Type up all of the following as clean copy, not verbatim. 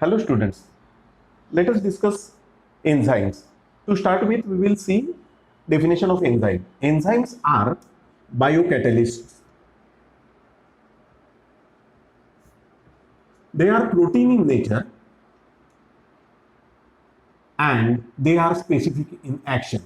Hello students, let us discuss enzymes. To start with, we will see definition of enzyme. Enzymes are biocatalysts. They are protein in nature and they are specific in action.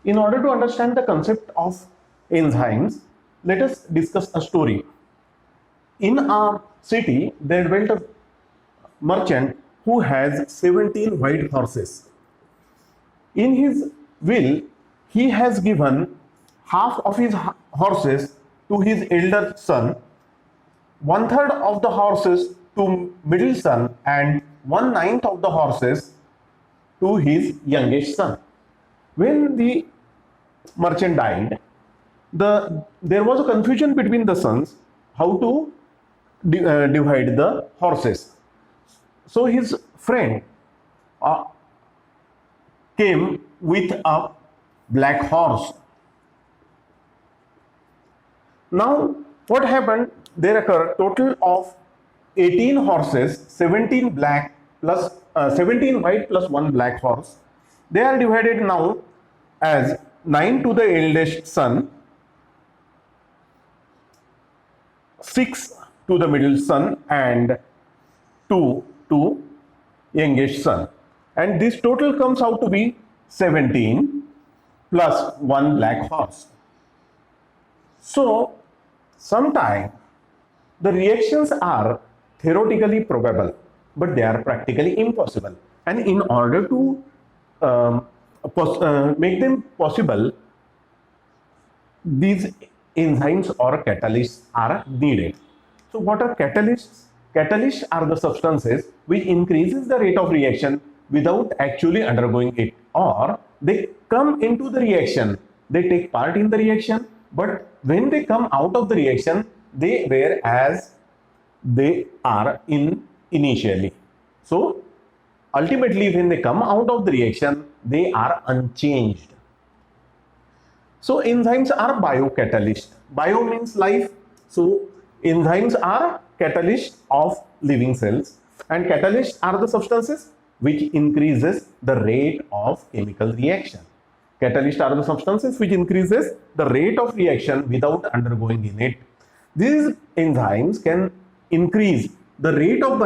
In order to understand the concept of enzymes, let us discuss a story. In our city, there dwelt a merchant who has 17 white horses. In his will, he has given half of his horses to his elder son, one third of the horses to middle son, and 1/9 of the horses to his youngest son. When the merchant died, there was a confusion between the sons how to divide the horses. So his friend came with a black horse. Now what happened? There occurred total of 18 horses, 17 black plus 17 white plus 1 black horse. They are divided now as 9 to the eldest son, 6 to the middle son, and 2 to youngest son. And this total comes out to be 17 plus 1 black horse. So sometimes the reactions are theoretically probable, but they are practically impossible. And in order to make them possible, these enzymes or catalysts are needed. So what are catalysts? Catalysts are the substances which increases the rate of reaction without actually undergoing it, or they come into the reaction, they take part in the reaction, but when they come out of the reaction, they were as they are in initially. So ultimately when they come out of the reaction, they are unchanged. So enzymes are biocatalysts. Bio means life. So enzymes are catalysts of living cells, and catalysts are the substances which increases the rate of chemical reaction. Catalysts are the substances which increases the rate of reaction without undergoing in it. These enzymes can increase the rate of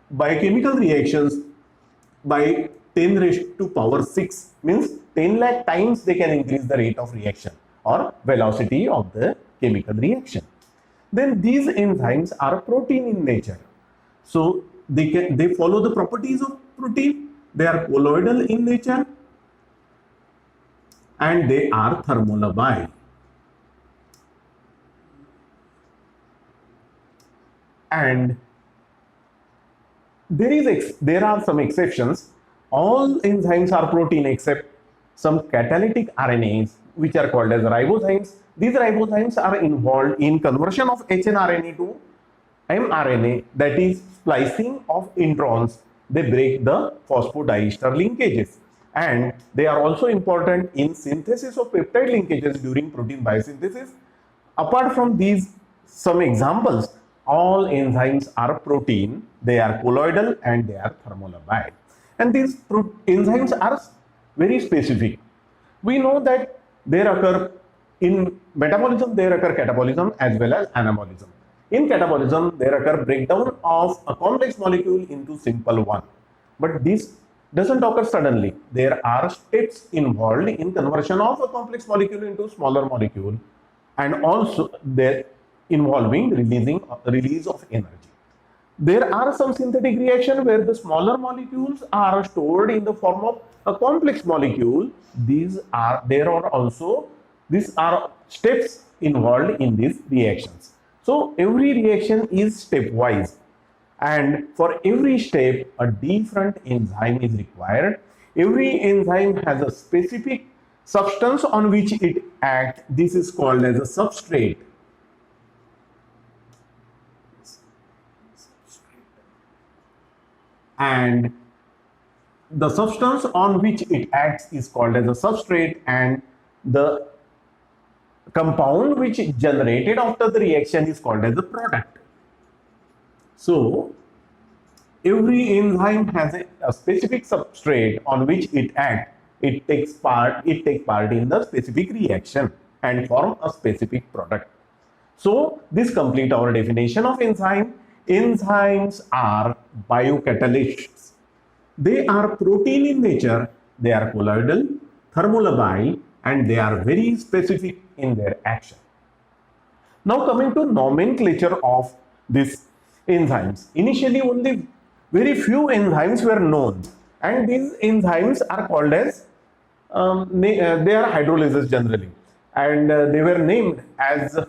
biochemical reactions by 10 raised to power 6, means 10 lakh times they can increase the rate of reaction or velocity of the chemical reaction. Then these enzymes are protein in nature. So they follow the properties of protein. They are colloidal in nature and they are thermolabile. And there are some exceptions. All enzymes are protein except some catalytic RNAs which are called as ribozymes. These ribozymes are involved in conversion of hnRNA to mRNA, that is splicing of introns. They break the phosphodiester linkages, and they are also important in synthesis of peptide linkages during protein biosynthesis. Apart from these some examples, all enzymes are protein, they are colloidal and they are thermolabile. And these enzymes are very specific. We know that there occur in metabolism, there occur catabolism as well as anabolism. In catabolism, there occur breakdown of a complex molecule into simple one. But this doesn't occur suddenly. There are steps involved in conversion of a complex molecule into smaller molecule, and also there involving release of energy. There are some synthetic reactions where the smaller molecules are stored in the form of a complex molecule. These are steps involved in these reactions. So every reaction is stepwise, and for every step a different enzyme is required. Every enzyme has a specific substance on which it acts. This is called as a substrate. And the substance on which it acts is called as a substrate, and the compound which is generated after the reaction is called as a product. So every enzyme has a specific substrate on which it acts. It takes part in the specific reaction and form a specific product. So this complete our definition of enzyme. Enzymes are biocatalysts. They are protein in nature, they are colloidal, thermolabile, and they are very specific in their action. Now coming to nomenclature of these enzymes. Initially only very few enzymes were known, and these enzymes are called as they are hydrolysis generally, and they were named as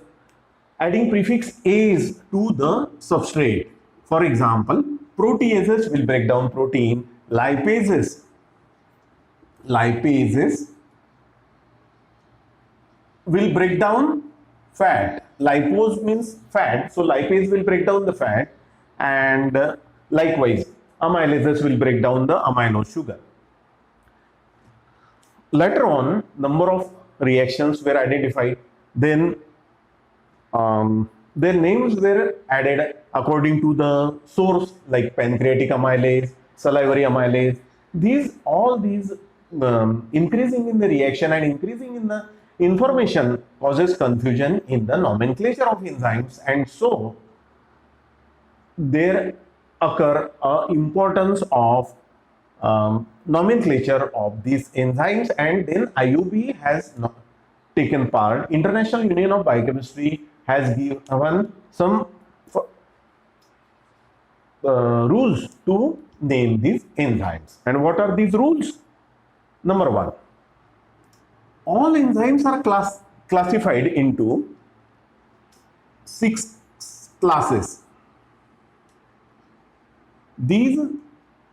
adding prefix ase to the substrate. For example, proteases will break down protein, lipases will break down fat. Lipose means fat, so lipase will break down the fat, and likewise amylases will break down the amino sugar. Later on, number of reactions were identified, then their names were added according to the source, like pancreatic amylase, salivary amylase. All these increasing in the reaction and increasing in the information causes confusion in the nomenclature of enzymes, and so there occur importance of nomenclature of these enzymes, and then IUB has taken part. International Union of Biochemistry has given some rules to name these enzymes. And what are these rules? Number one, all enzymes are classified into 6 classes. These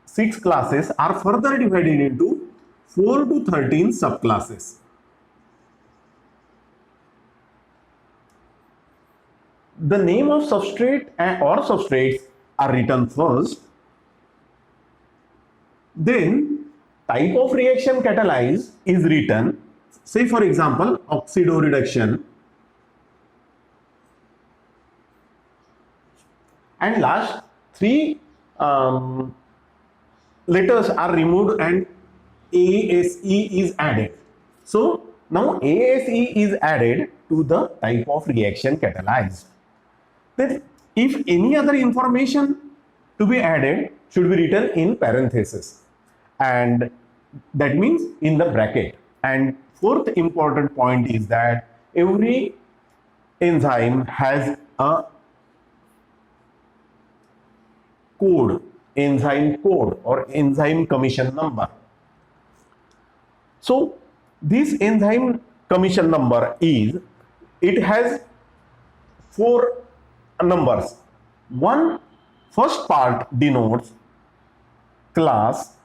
6 classes are further divided into 4 to 13 subclasses. The name of substrate or substrates are written first. Then type of reaction catalyzed is written. Say for example, oxidoreduction. And last 3 letters are removed and ASE is added. So now ASE is added to the type of reaction catalyzed. Then if any other information to be added should be written in parenthesis, and that means in the bracket. And fourth important point is that every enzyme has a code, enzyme code or enzyme commission number. So this enzyme commission number it has 4 numbers. First part denotes class,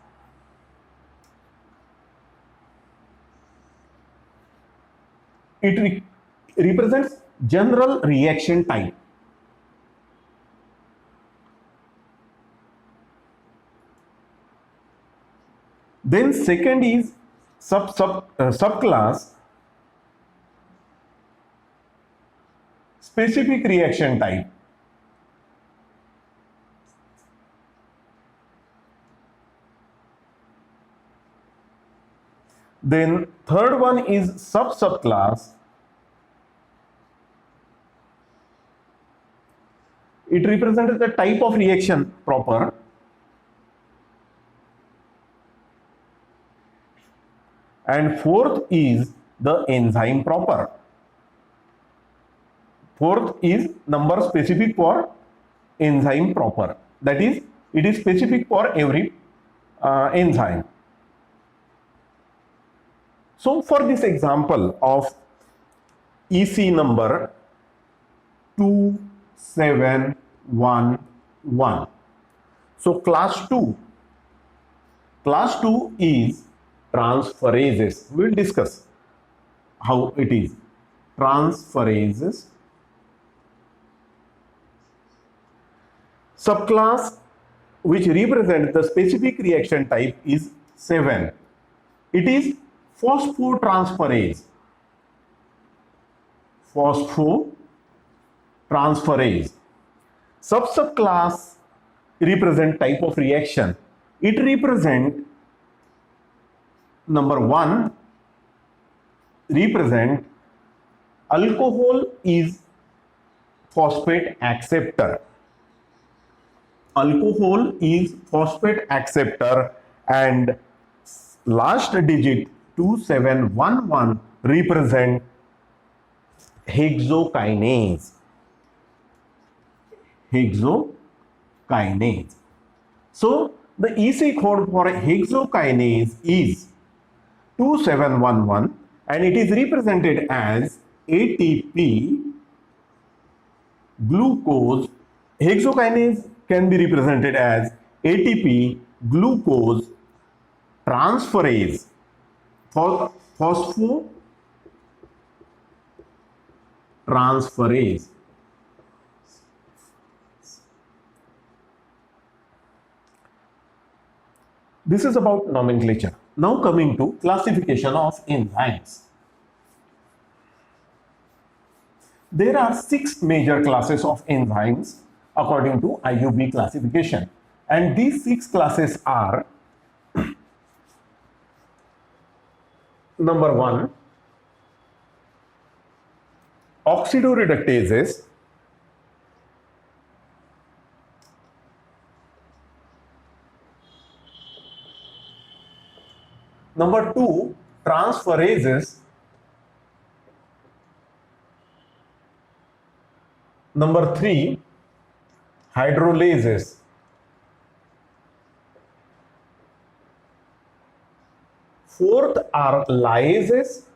it represents general reaction type. Then second is subclass, specific reaction type. Then third one is subclass. It represents the type of reaction proper. And fourth is the enzyme proper. Fourth is number specific for enzyme proper. That is, it is specific for every enzyme. So for this example of EC number 2711. So class 2 is transferases. We will discuss how it is. Transferases. Subclass which represents the specific reaction type is 7. It is phosphotransferase. Phosphotransferase. Subclass represent type of reaction. It represent number one, represent alcohol is phosphate acceptor. Alcohol is phosphate acceptor, and last digit 2711 represent hexokinase. Hexokinase. So the EC code for hexokinase is 2711 and it is represented as ATP glucose. Hexokinase can be represented as ATP glucose transferase, phosphotransferase. This is about nomenclature. Now coming to classification of enzymes. There are 6 major classes of enzymes according to IUB classification, and these 6 classes are number 1, oxidoreductases. Number 2, transferases. Number 3, hydrolases. Fourth are lyases.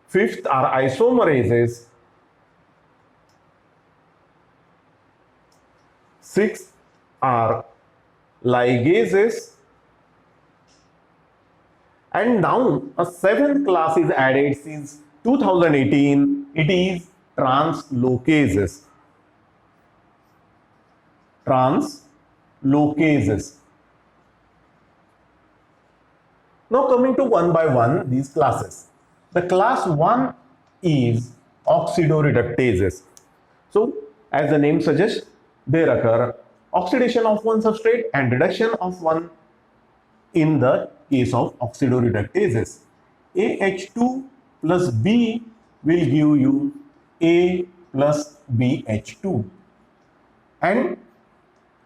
Fifth are isomerases. Sixth are ligases. And now a 7th class is added since 2018. It is translocases. Translocases. Now coming to one by one these classes. The class 1 is oxidoreductases. So as the name suggests, there occur oxidation of one substrate and reduction of one in the case of oxidoreductases. AH2 plus B will give you A plus BH2. And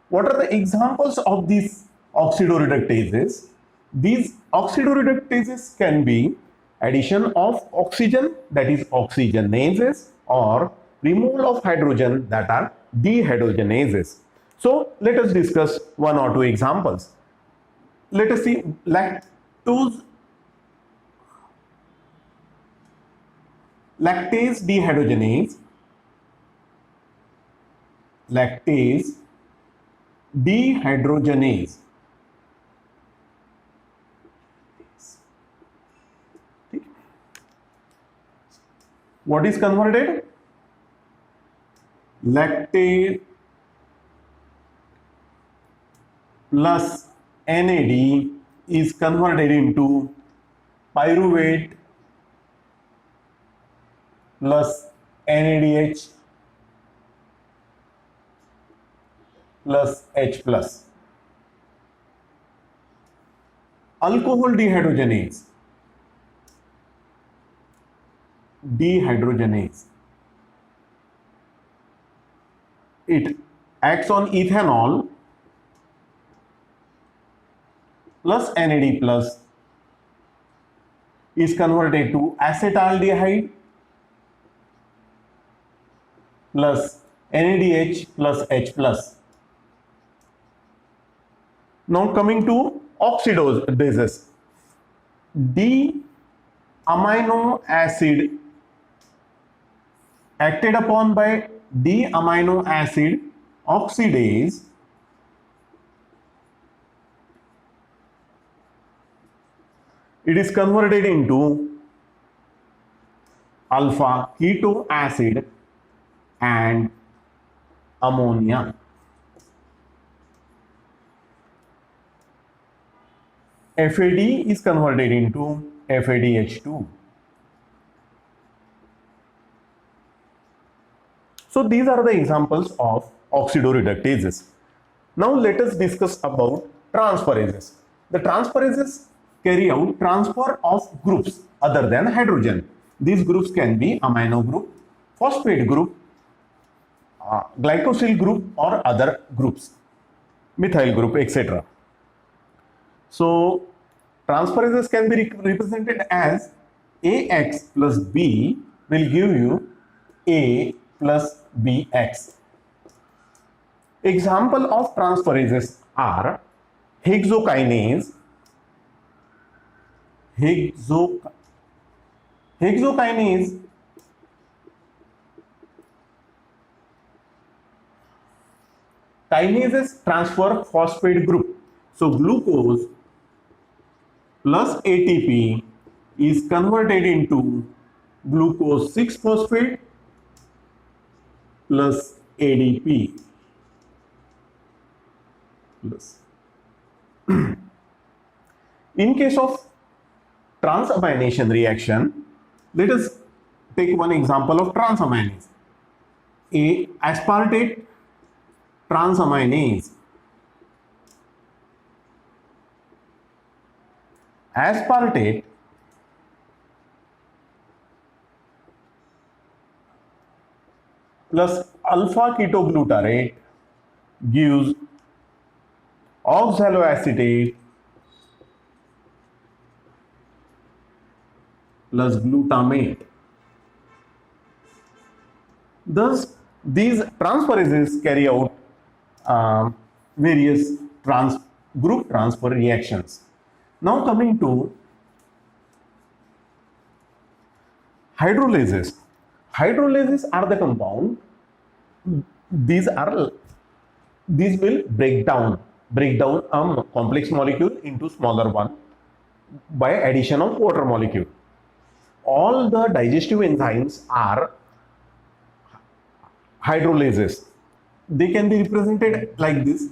what are the examples of these oxidoreductases? These oxidoreductases can be addition of oxygen, that is oxygenases, or removal of hydrogen, that are dehydrogenases. So let us discuss 1 or 2 examples. Let us see lactase dehydrogenase. Lactase dehydrogenase. What is converted? Lactate plus NAD is converted into pyruvate plus NADH plus H plus. Alcohol dehydrogenase. It acts on ethanol plus NAD plus is converted to acetaldehyde plus NADH plus H plus. Now coming to oxidases. D-amino acid acted upon by D-amino acid oxidase it is converted into alpha keto acid and ammonia. FAD is converted into FADH2. So these are the examples of oxidoreductases. Now let us discuss about transferases. The transferases carry out transfer of groups other than hydrogen. These groups can be amino group, phosphate group, glycosyl group or other groups, methyl group, etc. So transferases can be represented as AX plus B will give you A plus BX. Example of transferases are hexokinase, hexokinase kinases transfer phosphate group. So glucose plus ATP is converted into glucose 6 phosphate plus ADP plus. In case of transamination reaction, let us take one example of transaminase. A aspartate transaminase. Aspartate plus alpha ketoglutarate gives oxaloacetate plus glutamate. Thus, these transferases carry out various group transfer reactions. Now coming to hydrolases. Hydrolases are the compound. These will break down a complex molecule into smaller one by addition of water molecule. All the digestive enzymes are hydrolases. They can be represented like this: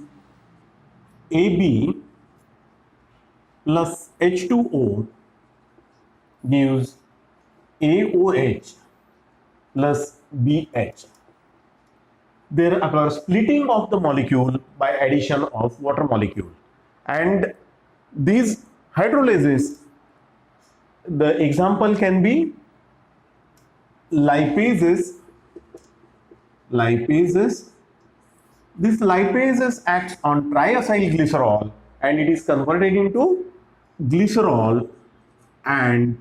AB plus H2O gives AOH plus BH. There occurs splitting of the molecule by addition of water molecule, and these hydrolases, the example can be lipases. This lipases acts on triacylglycerol and it is converted into glycerol, and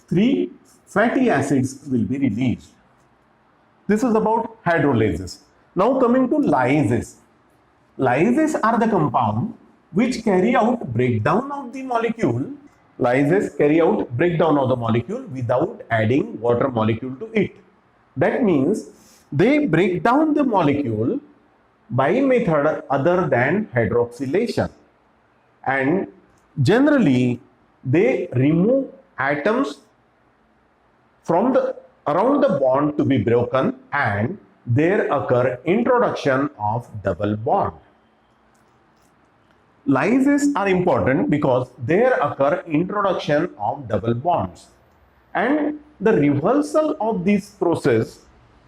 3 fatty acids will be released. This is about hydrolases. Now coming to lyases. Lyases are the compound which carry out breakdown of the molecule. Lyases carry out breakdown of the molecule without adding water molecule to it. That means they break down the molecule by method other than hydroxylation, and generally they remove atoms from around the bond to be broken, and there occur introduction of double bond. Lyases are important because there occur introduction of double bonds, and the reversal of this process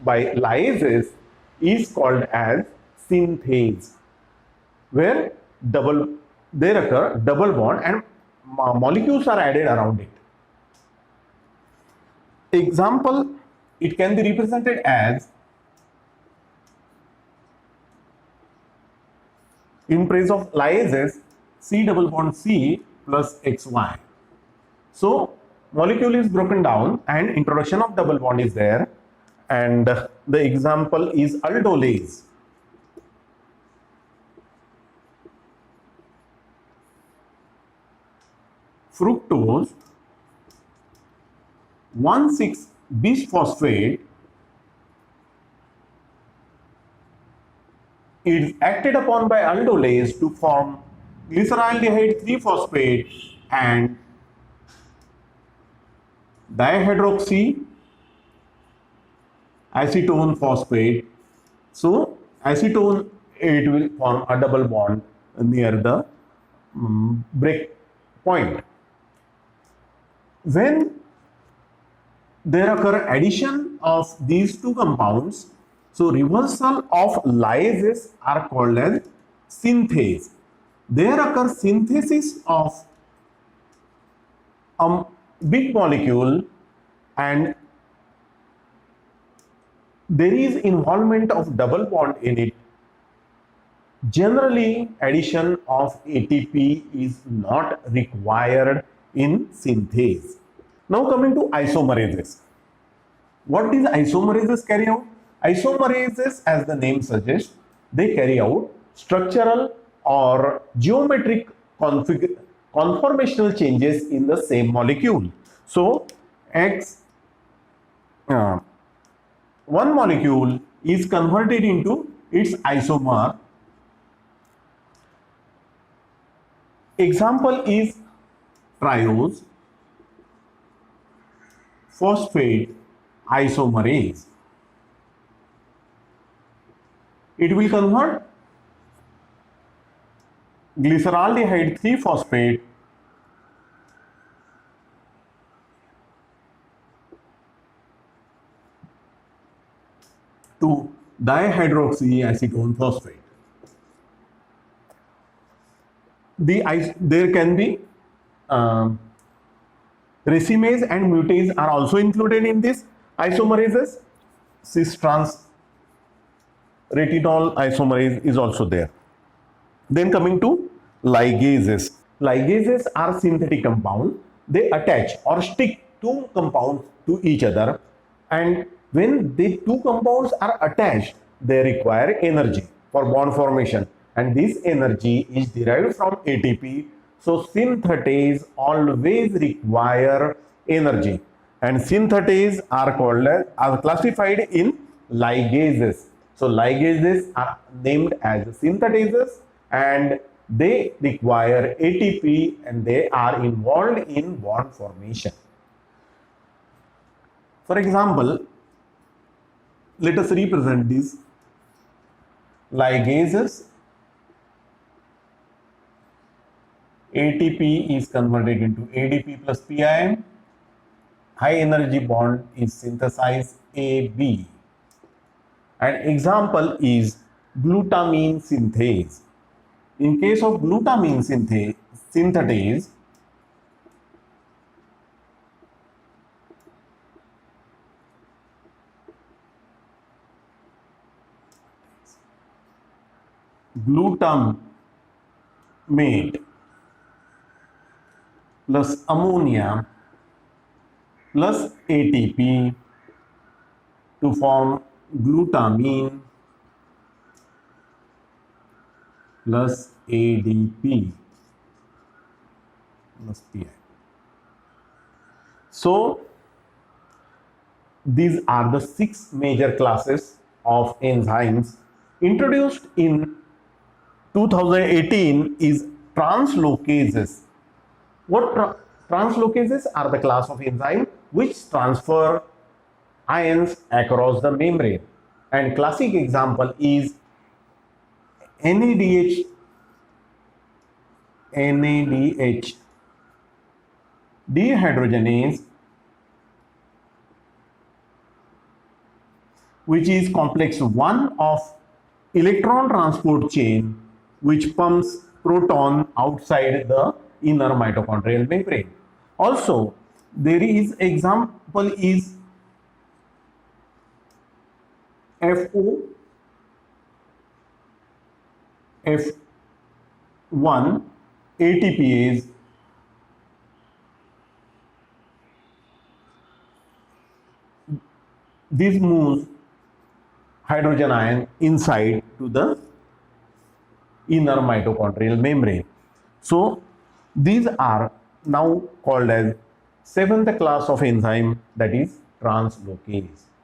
by lyases is called as synthase, where there occur double bond and molecules are added around it. Example, it can be represented as, in place of lyases, C double bond C plus XY. So molecule is broken down and introduction of double bond is there, and the example is aldolase. Fructose 1,6-bisphosphate is acted upon by aldolase to form glyceraldehyde 3-phosphate and dihydroxy acetone phosphate. So acetone, it will form a double bond near the break point. When there occur addition of these two compounds. So reversal of lyases are called as synthase. There occurs synthesis of a big molecule, and there is involvement of double bond in it. Generally, addition of ATP is not required in synthase. Now coming to isomerases. What is isomerases carry out? Isomerases, as the name suggests, they carry out structural or geometric conformational changes in the same molecule. So, one molecule is converted into its isomer. Example is triose phosphate isomerase. It will convert glyceraldehyde 3-phosphate to dihydroxyacetone phosphate. There can be racemase and mutase are also included in this isomerases. Cis trans retinol isomerase is also there. Then coming to ligases. Ligases are synthetic compounds. They attach or stick two compounds to each other, and when the two compounds are attached, they require energy for bond formation, and this energy is derived from ATP. So synthetase always require energy, and synthetase are classified in ligases. So ligases are named as synthetases, and they require ATP, and they are involved in bond formation. For example, let us represent these ligases. ATP is converted into ADP plus PIM. High energy bond is synthesized AB. An example is glutamine synthase. In case of glutamine synthetase, glutamate plus ammonia plus ATP to form glutamine plus ADP plus PI. So these are the 6 major classes of enzymes. Introduced in 2018 is translocases. What translocases are? The class of enzyme which transfer ions across the membrane, and classic example is NADH dehydrogenase, which is complex 1 of electron transport chain, which pumps proton outside the inner mitochondrial membrane. Also, there is example is FO F1 ATPase, this moves hydrogen ion inside to the inner mitochondrial membrane. So these are now called as 7th class of enzyme, that is translocase.